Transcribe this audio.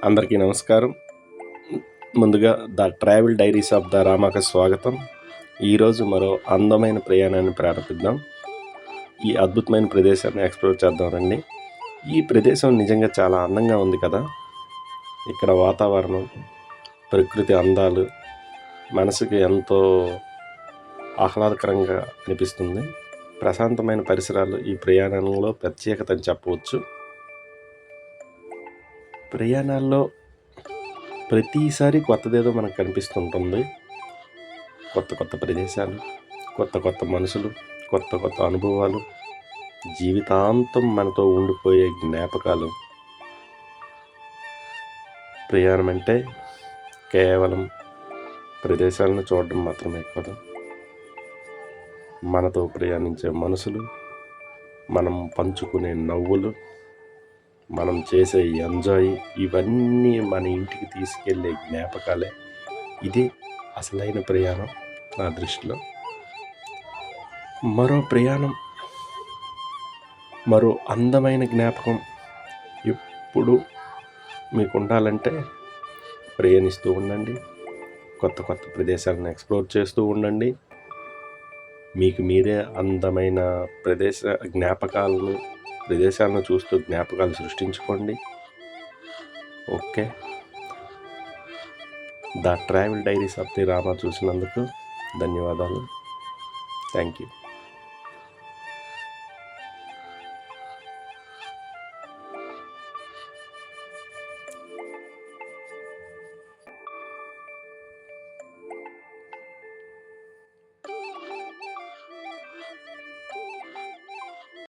అందరికీ నమస్కారం. ముందుగా the travel diaries of the రామాకు స్వాగతం. ఈరోజు మరో అందమైన ప్రయాణాన్ని ప్రారంభిద్దాం. ఈ అద్భుతమైన ప్రదేశాన్ని ఎక్స్ప్లోర్ చేద్దాం రండి. ఈ ప్రదేశం నిజంగా చాలా అందంగా ఉంది కదా. ఇక్కడ వాతావరణం, ప్రకృతి అందాలు మనసుకి ఎంతో ఆహ్లాదకరంగా అనిపిస్తుంది. ప్రశాంతమైన పరిసరాలు ఈ ప్రయాణంలో ప్రత్యేకత అని చెప్పవచ్చు. ప్రయాణాల్లో ప్రతిసారి కొత్తదేదో మనకు కనిపిస్తుంటుంది. కొత్త కొత్త ప్రదేశాలు, కొత్త కొత్త మనుషులు, కొత్త కొత్త అనుభవాలు, జీవితాంతం మనతో ఉండిపోయే జ్ఞాపకాలు. ప్రయాణం అంటే కేవలం ప్రదేశాలను చూడడం మాత్రమే కాదు, మనతో ప్రయాణించే మనుషులు, మనం పంచుకునే నవ్వులు, మనం చేసే ఎంజాయ్, ఇవన్నీ మన ఇంటికి తీసుకెళ్ళే జ్ఞాపకాలే. ఇదే అసలైన ప్రయాణం నా దృష్టిలో. మరో ప్రయాణం, మరో అందమైన జ్ఞాపకం ఎప్పుడు మీకు ఉండాలంటే ప్రయాణిస్తూ ఉండండి. కొత్త కొత్త ప్రదేశాలను ఎక్స్ప్లోర్ చేస్తూ ఉండండి. మీకు మీరే అందమైన ప్రదేశాలను చూస్తూ జ్ఞాపకాలు సృష్టించుకోండి. Okay. The travel diaries of the Rama చూసినందుకు ధన్యవాదాలు. Thank you.